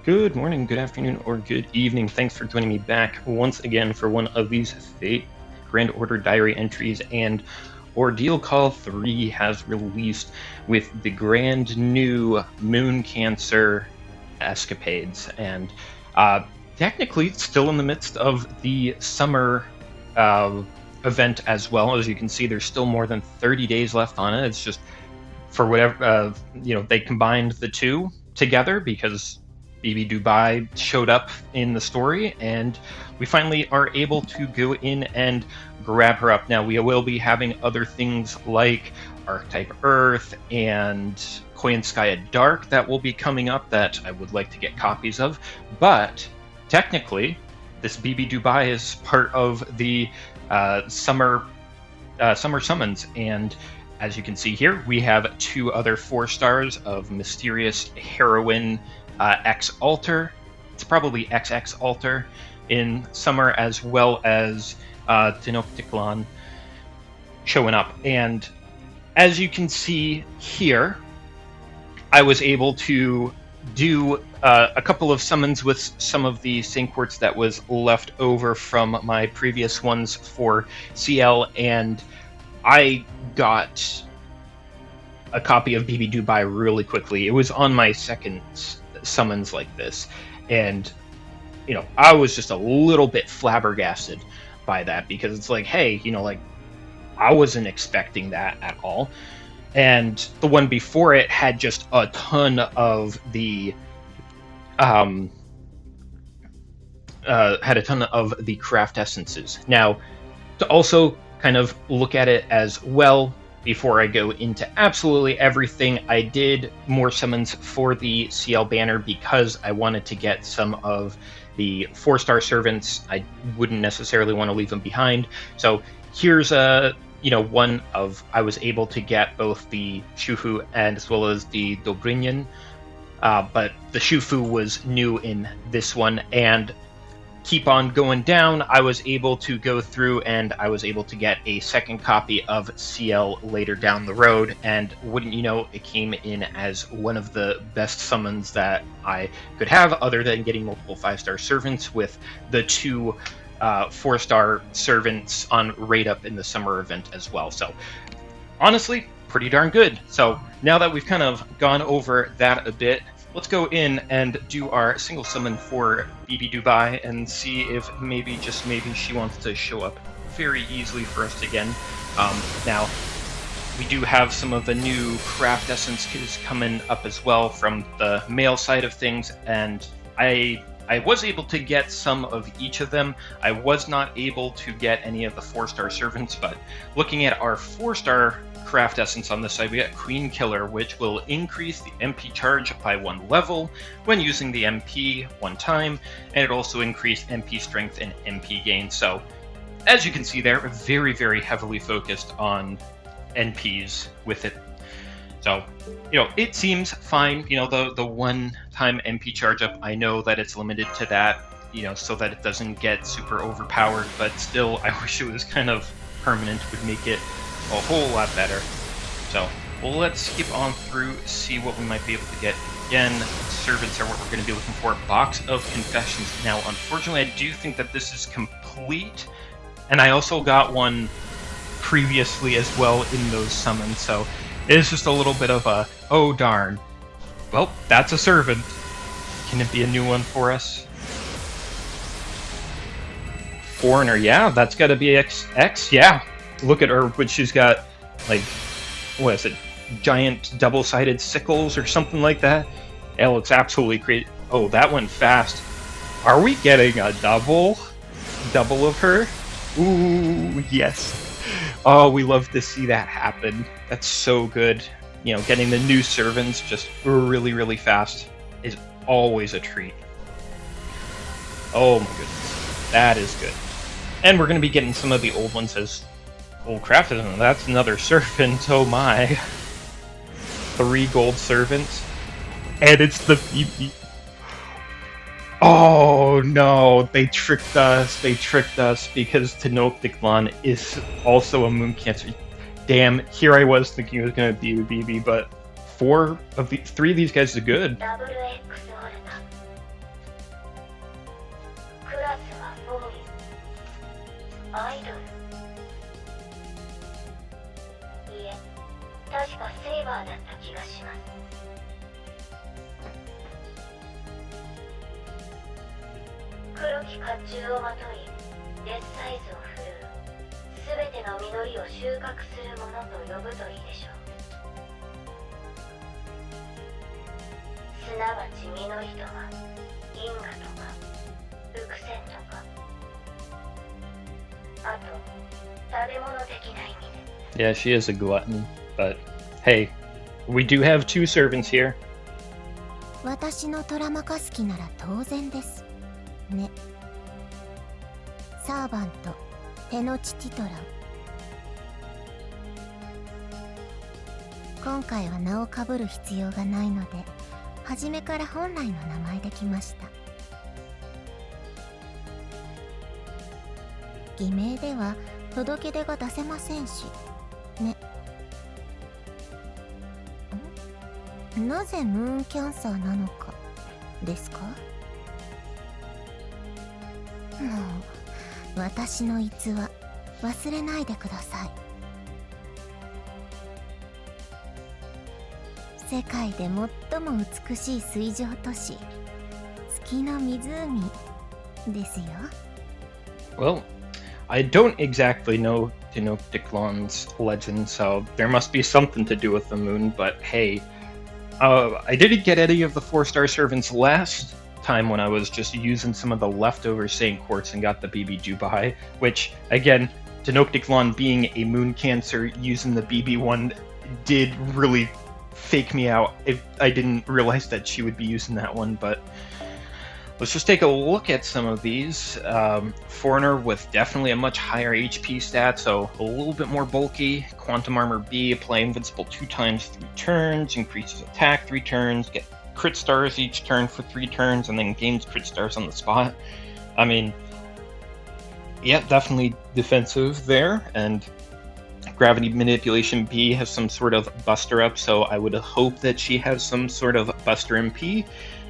Good morning, good afternoon, or good evening. Thanks for joining me back once again for one of these Fate Grand Order Diary entries. And Ordeal Call 3 has released with the grand new Moon Cancer escapades. And technically, still in the midst of the summer event as well. As you can see, there's still more than 30 days left on it. It's just for whatever, they combined the two together because BB Dubai showed up in the story, and we finally are able to go in and grab her up. Now, we will be having other things like Archetype Earth and Koyanskaya Dark that will be coming up that I would like to get copies of, but technically, this BB Dubai is part of the summer summons, and as you can see here, we have two other 4 stars of Mysterious Heroine X Alter. It's probably XX Alter in summer, as well as Tenochtitlan showing up. And as you can see here, I was able to do a couple of summons with some of the Saint Quartz that was left over from my previous ones for CL, and I got a copy of BB Dubai really quickly. It was on my second summons like this, and I was just a little bit flabbergasted by that, because it's like, hey, I wasn't expecting that at all. And the one before it had just a ton of the craft essences. Now, to also kind of look at it as well, before I go into absolutely everything, I did more summons for the CL banner because I wanted to get some of the 4-star servants. I wouldn't necessarily want to leave them behind. So here's one of, I was able to get both the Shufu and as well as the Dobrinyan, but the Shufu was new in this one, and keep on going down, I was able to go through and I was able to get a second copy of CL later down the road, and wouldn't you know, it came in as one of the best summons that I could have, other than getting multiple 5-star servants with the 2 4-star servants on Raid Up in the summer event as well. So honestly, pretty darn good. So now that we've kind of gone over that a bit, let's go in and do our single summon for BB Dubai and see if maybe, just maybe, she wants to show up very easily for us again. Now, we do have some of the new craft essences coming up as well from the male side of things, and I was able to get some of each of them. I was not able to get any of the 4-star servants, but looking at our 4-star craft essence on this side, we got Queen Killer, which will increase the MP charge by 1 level when using the MP 1 time, and it also increased MP strength and MP gain. So as you can see there, very, very heavily focused on NPs with it. So, it seems fine. The 1-time MP charge up, I know that it's limited to that, so that it doesn't get super overpowered, but still, I wish it was kind of permanent, would make it a whole lot better. So, well, let's skip on through, see what we might be able to get. Again, servants are what we're going to be looking for. Box of Confessions. Now, unfortunately, I do think that this is complete, and I also got one previously as well in those summons, so it is just a little bit of a, oh darn. Well, that's a servant. Can it be a new one for us? Foreigner, yeah, that's got to be XX, yeah. Look at her, but she's got, like, what is it, giant double-sided sickles or something like that. It looks absolutely great. Oh, that went fast. Are we getting a double of her? Ooh, yes. Oh, we love to see that happen. That's so good. Getting the new servants just really, really fast is always a treat. Oh my goodness. That is good. And we're going to be getting some of the old ones as old crafted. That's another servant. Oh my. 3 gold servants. And it's the BB. Oh no, they tricked us. They tricked us because Tenochtitlan is also a Moon Cancer. Damn, here I was thinking it was going to be the BB, but 3 of these guys are good. アイドル。いえ、確かセイバーだった気がします。黒き甲冑をまとい、デスサイズを振るう。すべての実りを収穫するものと呼ぶといいでしょう。すなわち実りとは、因果とか、伏線とか、あと、食べ物的な意味で。Yeah, she is a glutton, but hey, we do have 2 servants here. 私のトラマカスキなら当然です。ね。サーバント、テノチティトラン。今回は名をかぶる必要がないので、初めから本来の名前で来ました。偽名では届け出が出せませんし、ね。なぜムーンキャンサーなのかですか？もう私の逸話忘れないでください。世界で最も美しい水上都市、月の湖ですよ。Well, I don't exactly know Tenochtitlan's legend, so there must be something to do with the moon, but hey, I didn't get any of the 4-star servants last time when I was just using some of the leftover Saint Quartz and got the BB Dubai, which, again, Tenochtitlan being a moon cancer, using the BB one did really fake me out. I didn't realize that she would be using that one, but let's just take a look at some of these. Foreigner with definitely a much higher HP stat, so a little bit more bulky. Quantum Armor B, apply invincible 2 times 3 turns, increases attack 3 turns, get crit stars each turn for 3 turns, and then gains crit stars on the spot. I mean, yeah, definitely defensive there, and Gravity Manipulation B has some sort of buster up, so I would hope that she has some sort of buster MP.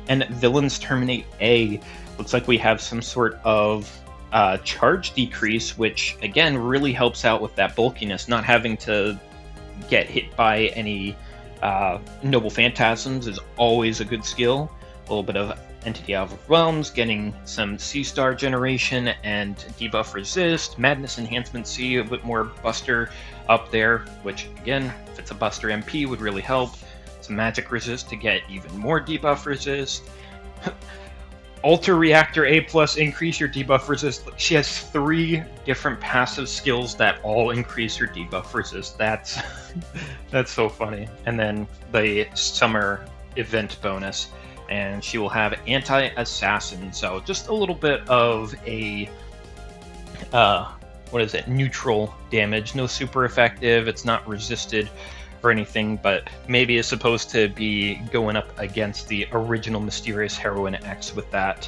And Villains Terminate A, looks like we have some sort of charge decrease, which again really helps out with that bulkiness, not having to get hit by any noble phantasms is always a good skill. A little bit of Entity Overwhelms, getting some C-Star generation and debuff resist, Madness Enhancement C, a bit more buster up there, which again, if it's a buster MP would really help. Some magic resist to get even more debuff resist. Alter Reactor A+, increase your debuff resist. She has 3 different passive skills that all increase your debuff resist. That's so funny. And then the summer event bonus, and she will have anti-assassin, so just a little bit of a neutral damage. No super effective, it's not resisted or anything, but maybe is supposed to be going up against the original Mysterious Heroine X with that.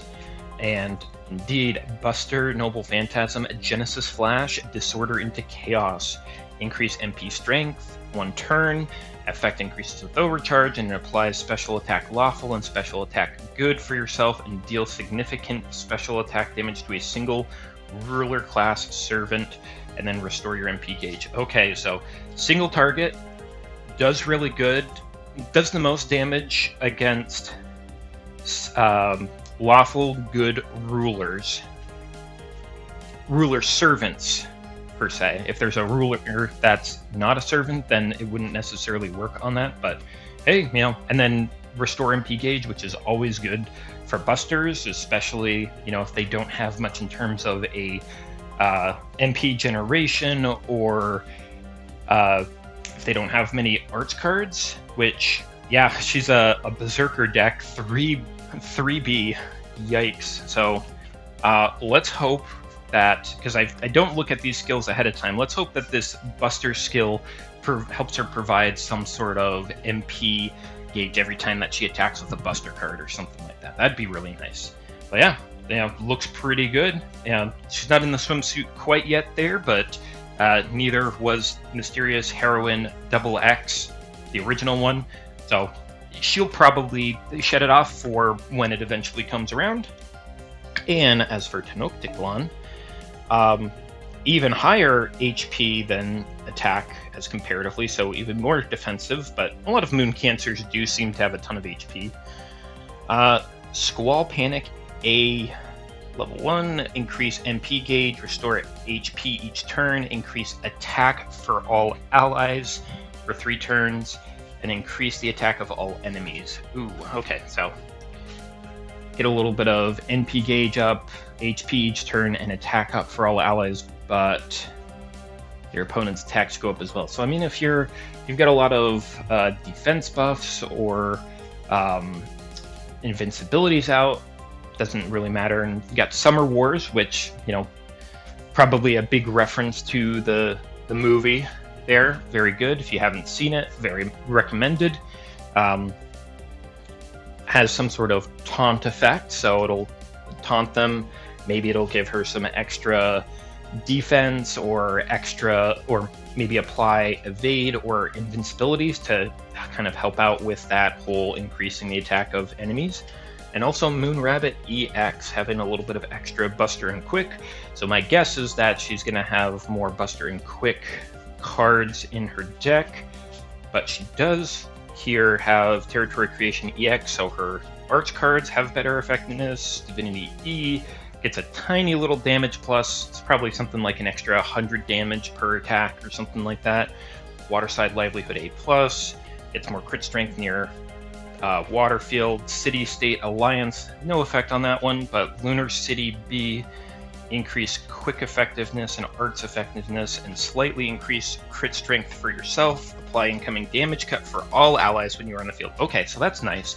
And indeed, Buster, Noble Phantasm, Genesis Flash, Disorder into Chaos. Increase MP strength, 1 turn, effect increases with overcharge, and it applies special attack lawful and special attack good for yourself, and deal significant special attack damage to a single ruler class servant, and then restore your MP gauge. Okay, so single target, does really good, does the most damage against lawful good ruler servants per se. If there's a ruler that's not a servant, then it wouldn't necessarily work on that, but hey, you know. And then restore MP gauge, which is always good for busters, especially, you know, if they don't have much in terms of a MP generation, or if they don't have many arts cards, which, yeah, she's a berserker deck, 3B, yikes. So let's hope that, because I don't look at these skills ahead of time, let's hope that this buster skill helps her provide some sort of MP gauge every time that she attacks with a buster card or something like that. That'd be really nice. But yeah, looks pretty good. She's not in the swimsuit quite yet there, but neither was Mysterious Heroine XX, the original one. So she'll probably shed it off for when it eventually comes around. And as for Tenochtitlan, even higher HP than attack as comparatively, so even more defensive, but a lot of Moon Cancers do seem to have a ton of HP. Squall Panic A level 1, increase MP gauge, restore HP each turn, increase attack for all allies for 3 turns, and increase the attack of all enemies. Ooh, okay, so get a little bit of NP gauge up, HP each turn, and attack up for all allies, but your opponent's attacks go up as well. So I mean, if you've got a lot of defense buffs or invincibilities out, doesn't really matter. And you got Summer Wars, which, you know, probably a big reference to the movie there. Very good. If you haven't seen it, very recommended. Has some sort of taunt effect, so it'll taunt them. Maybe it'll give her some extra defense or maybe apply evade or invincibilities to kind of help out with that whole increasing the attack of enemies. And also Moon Rabbit EX having a little bit of extra Buster and Quick. So my guess is that she's going to have more Buster and Quick cards in her deck, but she does here have Territory Creation EX, so her arch cards have better effectiveness. Divinity E gets a tiny little damage plus. It's probably something like an extra 100 damage per attack or something like that. Waterside Livelihood A+, gets more crit strength near Waterfield. City State Alliance, no effect on that one, but Lunar City B, increase quick effectiveness and arts effectiveness, and slightly increase crit strength for yourself. Apply incoming damage cut for all allies when you're on the field. Okay, so that's nice.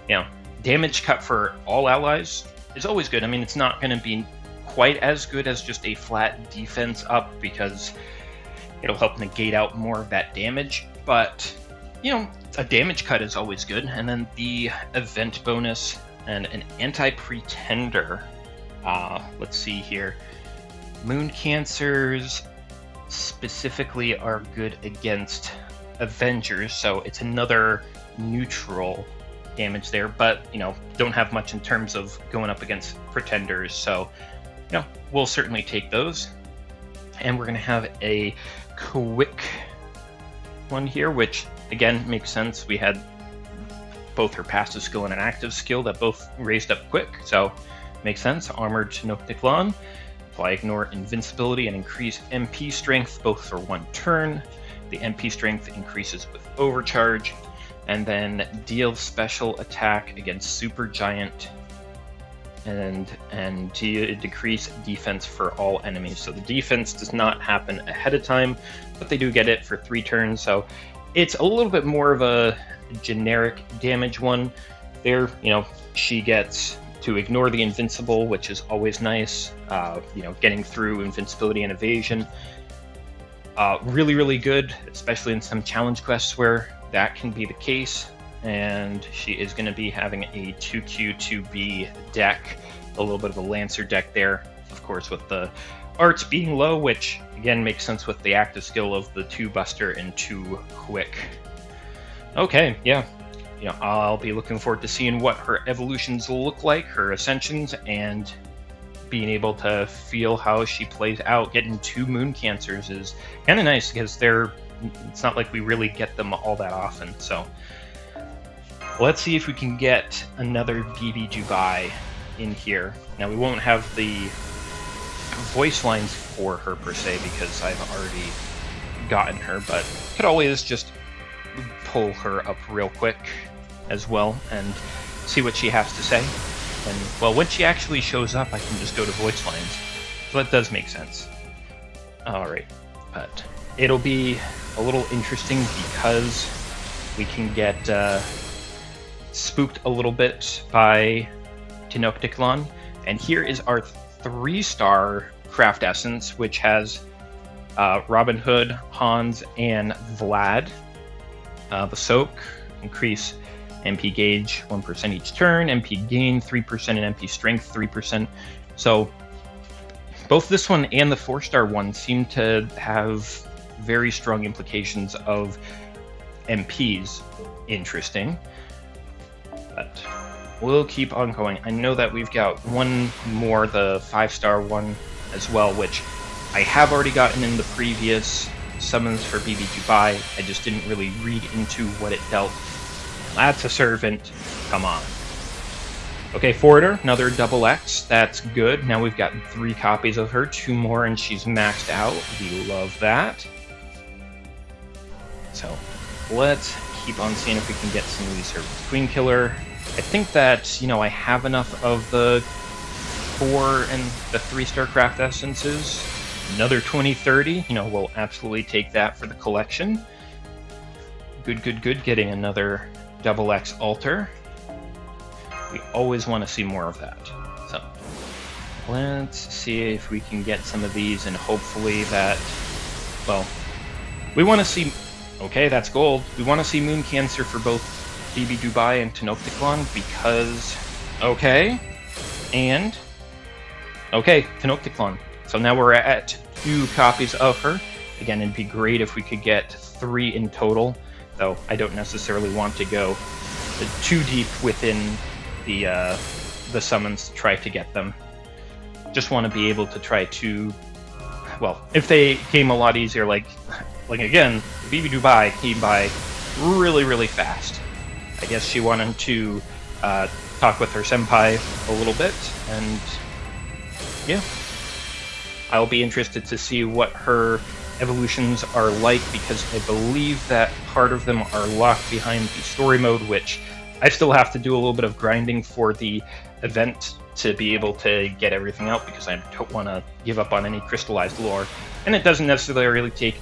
You know, damage cut for all allies is always good. I mean, it's not going to be quite as good as just a flat defense up because it'll help negate out more of that damage, but you know, a damage cut is always good. And then the event bonus and an anti-pretender. Let's see here. Moon Cancers specifically are good against Avengers, so it's another neutral damage there, but you know, don't have much in terms of going up against Pretenders, so you know, we'll certainly take those. And we're gonna have a quick one here, which again makes sense. We had both her passive skill and an active skill that both raised up quick, so makes sense. Armored Tenochtitlan. Apply Ignore Invincibility and increase MP strength both for 1 turn. The MP strength increases with Overcharge. And then deal special attack against Super Giant and decrease defense for all enemies. So the defense does not happen ahead of time, but they do get it for 3 turns. So it's a little bit more of a generic damage one. There, you know, she gets to ignore the invincible, which is always nice. You know, getting through invincibility and evasion. Really, really good, especially in some challenge quests where that can be the case. And she is going to be having a 2Q, 2B deck, a little bit of a Lancer deck there, of course, with the arts being low, which again makes sense with the active skill of the 2 Buster and 2 Quick. Okay, yeah. You know, I'll be looking forward to seeing what her evolutions will look like, her ascensions, and being able to feel how she plays out. Getting 2 Moon Cancers is kind of nice because it's not like we really get them all that often. So let's see if we can get another BB Dubai in here. Now we won't have the voice lines for her per se because I've already gotten her, but could always just pull her up real quick as well and see what she has to say. And well, when she actually shows up, I can just go to voice lines, so that does make sense. All right, but it'll be a little interesting because we can get spooked a little bit by Tenochtitlan. And here is our 3-star craft essence, which has Robin Hood, Hans, and Vlad. The soak, increase MP gauge 1% each turn, MP gain 3%, and MP strength 3%. So both this one and the 4-star one seem to have very strong implications of MPs. Interesting. But we'll keep on going. I know that we've got one more, the 5-star one as well, which I have already gotten in the previous summons for BB Dubai. I just didn't really read into what it dealt. That's a servant. Come on. Okay, Forwarder, another double X. That's good. Now we've got 3 copies of her, 2 more, and she's maxed out. We love that. So let's keep on seeing if we can get some of these servants. Queen Killer. I think that, you know, I have enough of the 4 and the 3-star craft essences. Another 2030, you know, we'll absolutely take that for the collection. Good, good, good. Getting another double X altar. We always want to see more of that. So let's see if we can get some of these, and hopefully that, well, we want to see, okay, that's gold. We want to see Moon Cancer for both BB Dubai and Tenochtitlan because, okay, and, okay, Tenochtitlan. So now we're at 2 copies of her. Again, it'd be great if we could get 3 in total, though I don't necessarily want to go too deep within the summons to try to get them. Just want to be able to try to, well, if they came a lot easier, like again, BB Dubai came by really, really fast. I guess she wanted to talk with her senpai a little bit, and yeah. I'll be interested to see what her evolutions are like, because I believe that part of them are locked behind the story mode, which I still have to do a little bit of grinding for the event to be able to get everything out, because I don't want to give up on any crystallized lore. And it doesn't necessarily take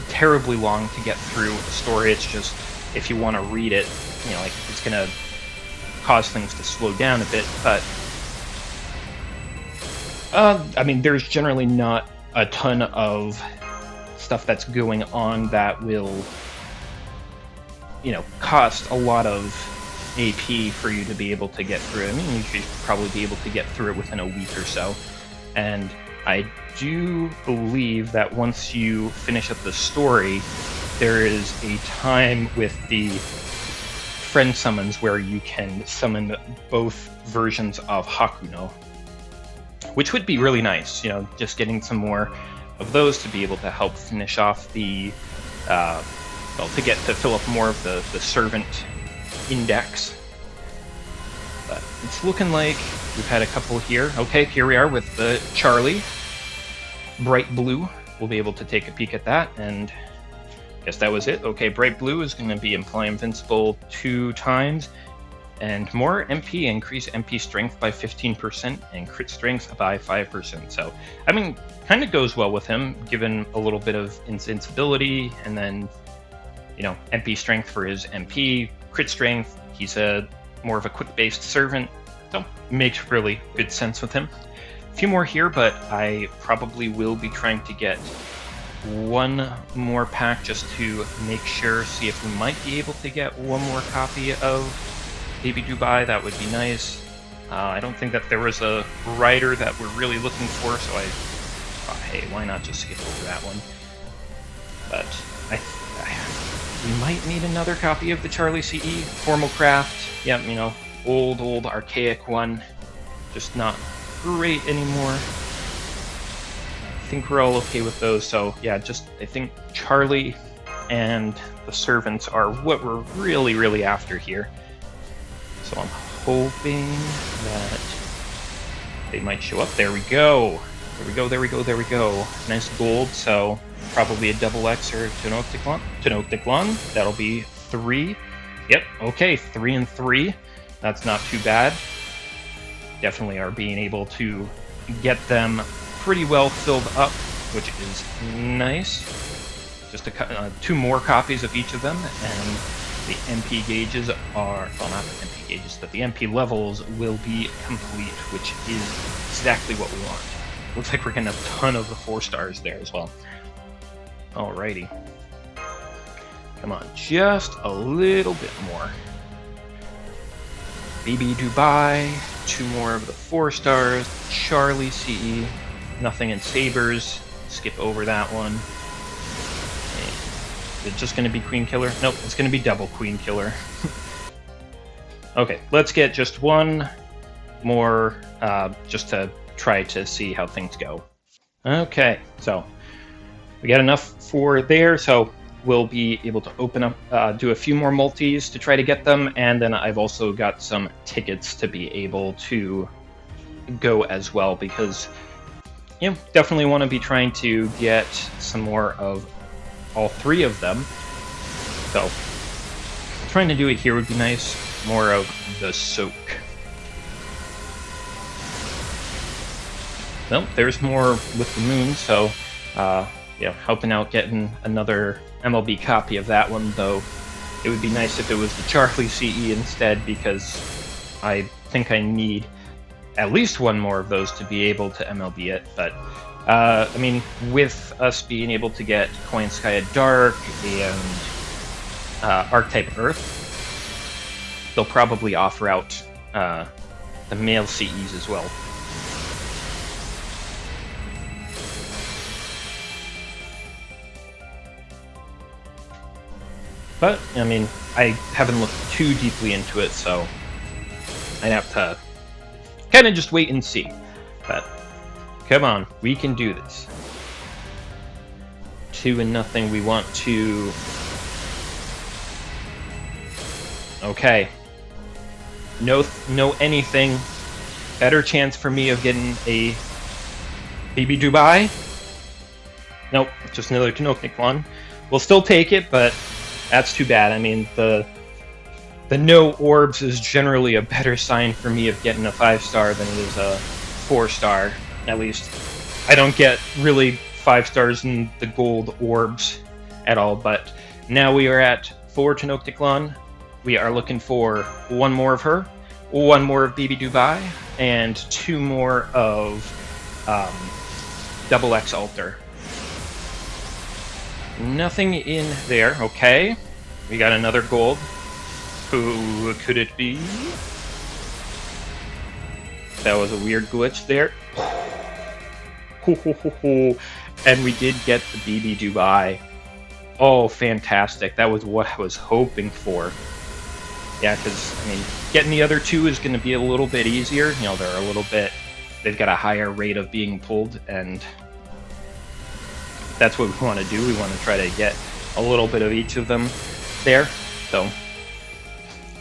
terribly long to get through a story. It's just, if you want to read it, you know, like, it's going to cause things to slow down a bit, but I mean, there's generally not a ton of stuff that's going on that will, you know, cost a lot of AP for you to be able to get through it. I mean, you should probably be able to get through it within a week or so. And I do believe that once you finish up the story, there is a time with the friend summons where you can summon both versions of Hakuno, which would be really nice, you know, just getting some more of those to be able to help finish off the, well, to fill up more of the servant index. But it's looking like we've had a couple here. Okay, here we are with the Charlie. Bright Blue. We'll be able to take a peek at that, and I guess that was it. Okay, Bright Blue is going to be Imply Invincible 2 times. And more MP, increase MP strength by 15% and crit strength by 5%. So, I mean, kind of goes well with him, given a little bit of invincibility, and then, you know, MP strength for his MP, crit strength. He's more of a quick-based servant, so makes really good sense with him. A few more here, but I probably will be trying to get 1 more pack just to make sure, see if we might be able to get 1 more copy of BB Dubai. That would be nice. I don't think that there was a rider that we're really looking for, so I thought, hey, why not just skip over that one? But we might need another copy of the Charlie CE Formal Craft. Yeah, you know, old archaic one, just not great anymore. I think we're all okay with those. So yeah, just I think Charlie and the servants are what we're really after here. So I'm hoping that they might show up. There we go. There we go. Nice gold, so probably a double X or Tenochtitlan. That'll be 3. Yep, okay, 3 and 3. That's not too bad. Definitely are being able to get them pretty well filled up, which is nice. Just 2 more copies of each of them, and the MP gauges are, well, not the MP gauges, but the MP levels will be complete, which is exactly what we want. Looks like we're getting a ton of the 4 stars there as well. Alrighty. Come on, just a little bit more. BB Dubai, 2 more of the 4 stars. Charlie CE, nothing in Sabers. Skip over that one. Is it just going to be Queen Killer? Nope, it's going to be double Queen Killer. Okay, let's get just 1 more, just to try to see how things go. Okay, so we got enough for there, so we'll be able to open up, do a few more multis to try to get them, and then I've also got some tickets to be able to go as well, because definitely want to be trying to get some more of all three of them. So trying to do it here would be nice. More of the soak. Well, there's more with the moon, so helping out getting another MLB copy of that one, though it would be nice if it was the Charlie CE instead, because I think I need at least one more of those to be able to MLB it. But I mean, with us being able to get Coin Sky at Dark and Archetype Earth, they'll probably offer out the male CEs as well. But, I mean, I haven't looked too deeply into it, so I'd have to kind of just wait and see. But, come on, we can do this. 2-0, we want to... Okay. No anything. Better chance for me of getting a BB Dubai. Nope, just another Tanochnik one. We'll still take it, but that's too bad. I mean, the no orbs is generally a better sign for me of getting a 5-star than it is a 4-star. At least I don't get really 5 stars in the gold orbs at all. But now we are at 4 Tanochnik. We are looking for 1 more of her, 1 more of BB Dubai, and 2 more of Double X Altar. Nothing in there. Okay. We got another gold. Who could it be? That was a weird glitch there. And we did get the BB Dubai. Oh, fantastic. That was what I was hoping for. Yeah, because, I mean, getting the other 2 is going to be a little bit easier. You know, they're a little bit... They've got a higher rate of being pulled, and that's what we want to do. We want to try to get a little bit of each of them there. So,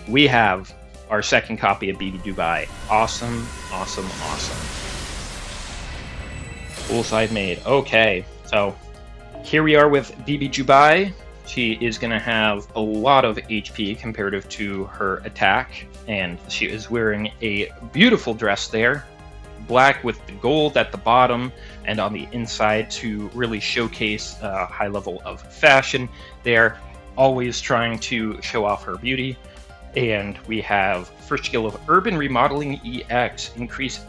we have our second copy of BB Dubai. Awesome, awesome, awesome. Full side made. Okay, so here we are with BB Dubai. She is going to have a lot of HP comparative to her attack, and she is wearing a beautiful dress there. Black with the gold at the bottom and on the inside to really showcase a high level of fashion there, always trying to show off her beauty. And we have first skill of Urban Remodeling EX, increase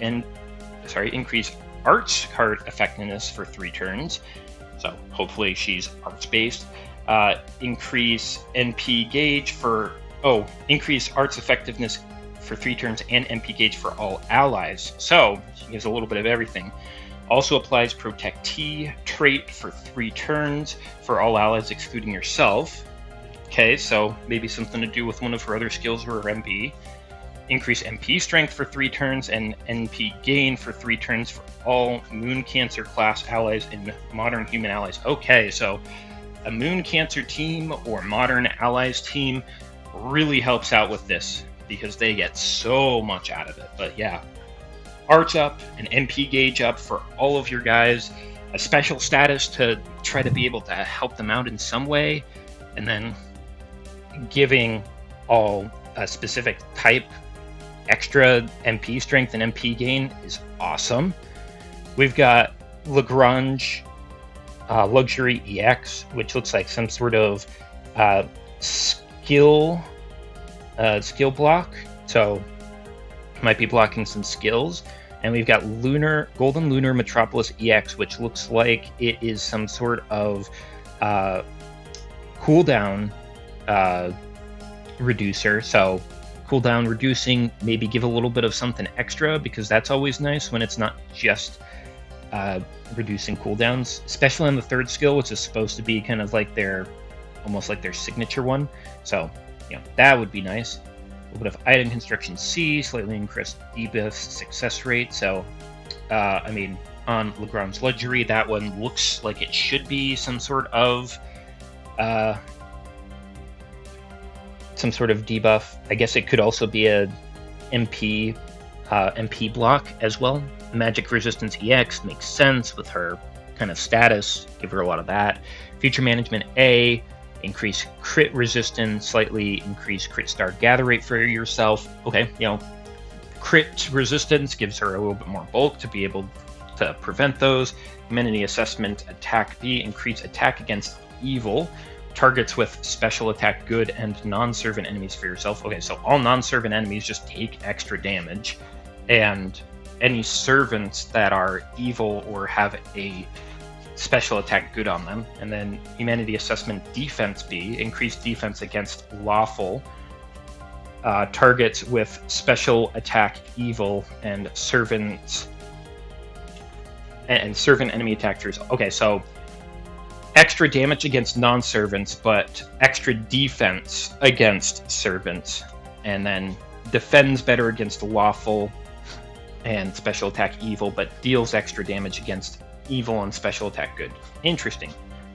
arts card effectiveness for 3 turns. So hopefully she's arts based. Increase NP gauge for increase arts effectiveness for 3 turns and MP gauge for all allies. So she gives a little bit of everything. Also applies Protect T trait for 3 turns for all allies excluding yourself. Okay, so maybe something to do with one of her other skills or her MP. Increase MP strength for 3 turns and NP gain for 3 turns for all Moon Cancer class allies and Modern Human allies. Okay, so a Moon Cancer team or Modern Allies team really helps out with this, because they get so much out of it. But yeah, arts up, an MP gauge up for all of your guys, a special status to try to be able to help them out in some way, and then giving all a specific type extra MP strength and MP gain is awesome. We've got Lagrange Luxury EX, which looks like some sort of skill block, so might be blocking some skills. And we've got Golden Lunar Metropolis EX, which looks like it is some sort of cooldown reducer. So cooldown reducing, maybe give a little bit of something extra, because that's always nice when it's not just reducing cooldowns, especially on the 3rd skill, which is supposed to be kind of like almost like their signature one. So that would be nice. A little bit of item construction C, slightly increased debuff success rate. So I mean, on Legrand's Luxury. That one looks like it should be some sort of debuff. I guess it could also be a MP block as well. Magic Resistance EX makes sense with her kind of status. Give her a lot of that. Future Management A, increase crit resistance, slightly increase crit star gather rate for yourself. Okay, crit resistance gives her a little bit more bulk to be able to prevent those. Amenity Assessment Attack B, increase attack against evil targets with special attack good and non-servant enemies for yourself. Okay, so all non-servant enemies just take extra damage, and any servants that are evil or have a special attack good on them. And then Humanity Assessment Defense B, increase defense against lawful targets with special attack evil and servant enemy attackers. Okay, so extra damage against non-servants, but extra defense against servants, and then defends better against lawful and special attack evil, but deals extra damage against evil and special attack good. Interesting.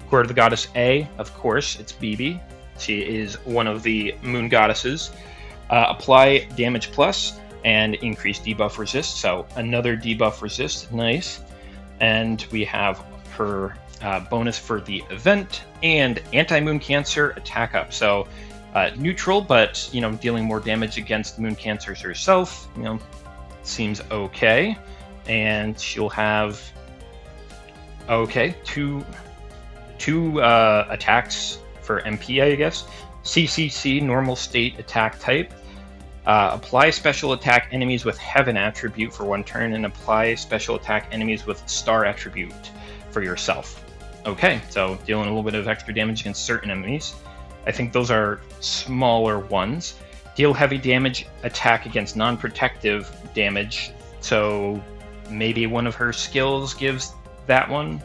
Court of the Goddess A, of course, it's Bibi. She is one of the moon goddesses. Apply damage plus and increase debuff resist, so another debuff resist, nice. And we have her bonus for the event and anti-moon cancer attack up. So neutral, but dealing more damage against moon cancers herself, seems okay. And she'll have two attacks for MP, I guess. CCC, normal state attack type. Apply special attack enemies with heaven attribute for 1 turn, and apply special attack enemies with star attribute for yourself. Okay, so dealing a little bit of extra damage against certain enemies. I think those are smaller ones. Deal heavy damage attack against non-protective damage, so maybe one of her skills gives that one.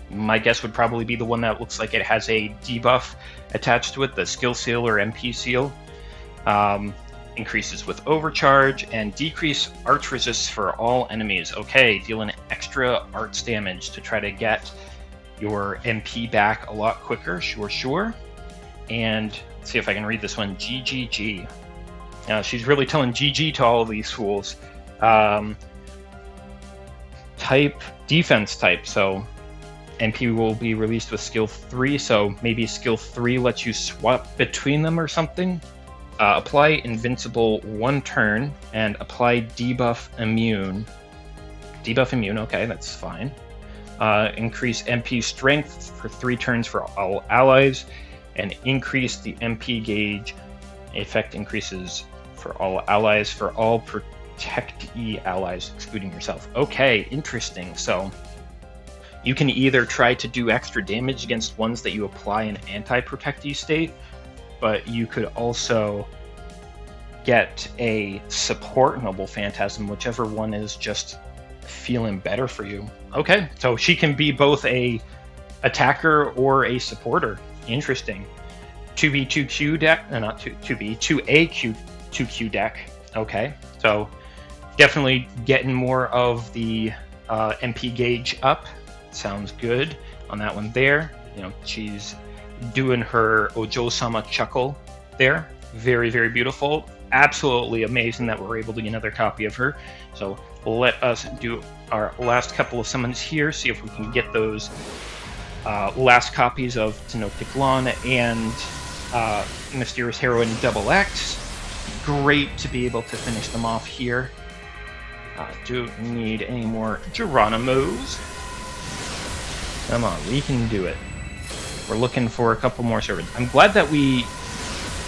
My guess would probably be the one that looks like it has a debuff attached to it, the skill seal or MP seal. Increases with overcharge, and decrease arts resists for all enemies. Okay, dealing extra arts damage to try to get your MP back a lot quicker. Sure. And let's see if I can read this one. GGG. She's really telling GG to all of these fools. Type, defense type, so MP will be released with skill 3, so maybe skill 3 lets you swap between them or something. Apply invincible 1 turn, and apply debuff immune. Debuff immune, okay, that's fine. Increase MP strength for 3 turns for all allies, and increase the MP gauge. Effect increases for all allies, for all protectee allies, excluding yourself. Okay, interesting. So you can either try to do extra damage against ones that you apply in anti-protectee state, but you could also get a support Noble Phantasm, whichever one is just feeling better for you. Okay, so she can be both a attacker or a supporter. Interesting. 2B 2Q deck, not 2B 2A 2Q deck. Okay, so definitely getting more of the MP gauge up. Sounds good on that one there. She's doing her Ojo-sama chuckle there. Very, very beautiful. Absolutely amazing that we're able to get another copy of her. So let us do our last couple of summons here, see if we can get those last copies of Tenoctic Lawn and Mysterious Heroine Double X. Great to be able to finish them off here. Don't need any more Geronimos. Come on, we can do it. We're looking for a couple more servants. I'm glad that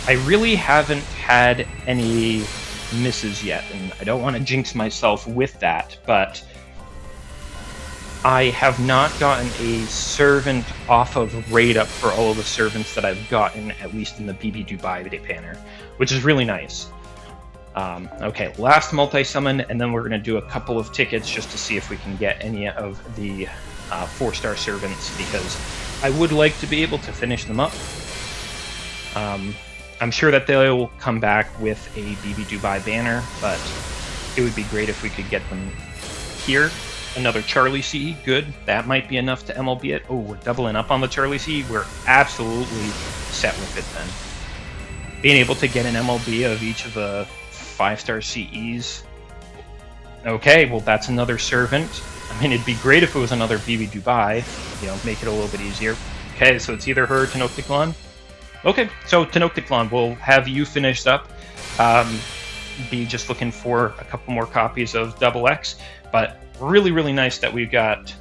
I really haven't had any misses yet, and I don't want to jinx myself with that, but I have not gotten a servant off of raid up for all of the servants that I've gotten, at least in the BB Dubai banner, which is really nice. Okay, last multi-summon, and then we're going to do a couple of tickets just to see if we can get any of the 4-star servants, because I would like to be able to finish them up. I'm sure that they'll come back with a BB Dubai banner, but it would be great if we could get them here. Another Charlie C, good. That might be enough to MLB it. Oh, we're doubling up on the Charlie C. We're absolutely set with it then. Being able to get an MLB of each of the 5-star CEs. Okay, well that's another servant. I mean, it'd be great if it was another BB Dubai, you know, make it a little bit easier. Okay, so it's either her or Tenochtitlan. Okay, so Tenochtitlan, we'll have you finished up. Be just looking for a couple more copies of Double X, but really nice that we got,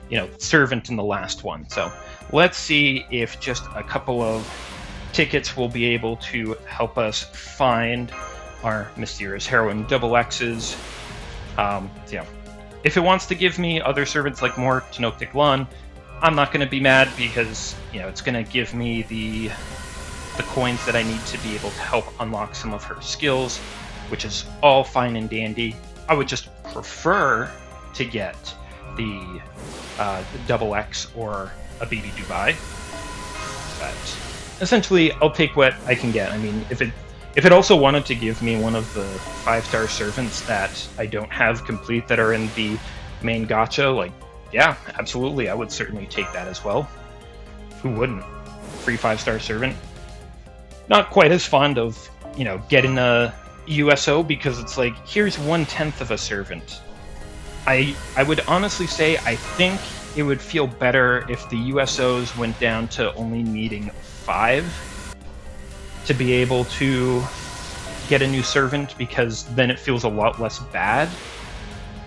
you know, servant in the last one. So let's see if just a couple of tickets will be able to help us find our mysterious heroine Double X's. Yeah, if it wants to give me other servants like more Tenochtitlan, I'm not going to be mad because, you know, it's going to give me the coins that I need to be able to help unlock some of her skills, which is all fine and dandy. I would just prefer to get the Double X or a BB Dubai, but essentially I'll take what I can get. I mean, if it also wanted to give me one of the 5-star servants that I don't have complete that are in the main gacha, like, yeah, absolutely, I would certainly take that as well. Who wouldn't? Free 5-star servant. Not quite as fond of, you know, getting a USO because it's like, here's 1/10 of a servant. I would honestly say I think it would feel better if the USOs went down to only needing 5 to be able to get a new servant, because then it feels a lot less bad.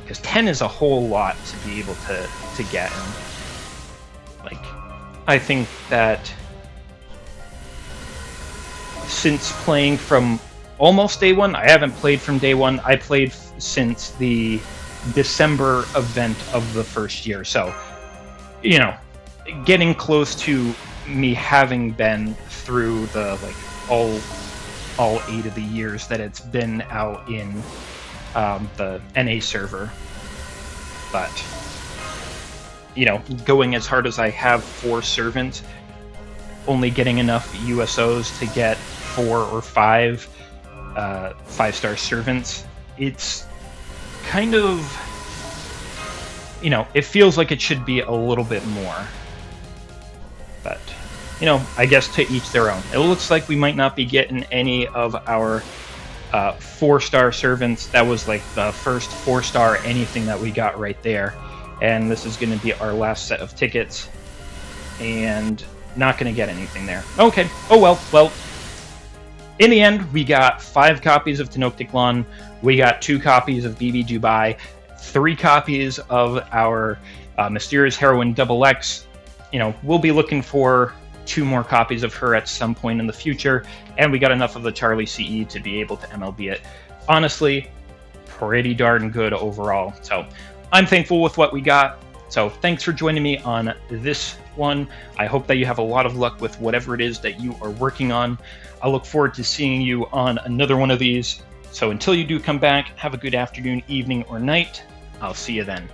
Because 10 is a whole lot to be able to get. And, like, I think that since playing from almost day one, I haven't played from day one, I played since the December event of the first year. So, you know, getting close to me having been through the, like, all 8 of the years that it's been out in the NA server. But, you know, going as hard as I have for servant, only getting enough USOs to get 4 or 5 5-star servants, it's kind of, you know, it feels like it should be a little bit more. But, you know, I guess to each their own. It looks like we might not be getting any of our 4-star servants. That was like the first 4-star anything that we got right there. And this is going to be our last set of tickets. And not going to get anything there. Okay. Oh well. Well, in the end, we got 5 copies of Tenochtitlan. We got 2 copies of BB Dubai. 3 copies of our mysterious heroine Double X. You know, we'll be looking for 2 more copies of her at some point in the future, and we got enough of the Charlie CE to be able to MLB it. Honestly, pretty darn good overall. So I'm thankful with what we got. So thanks for joining me on this one. I hope that you have a lot of luck with whatever it is that you are working on. I look forward to seeing you on another one of these. So until you do come back, have a good afternoon, evening, or night. I'll see you then.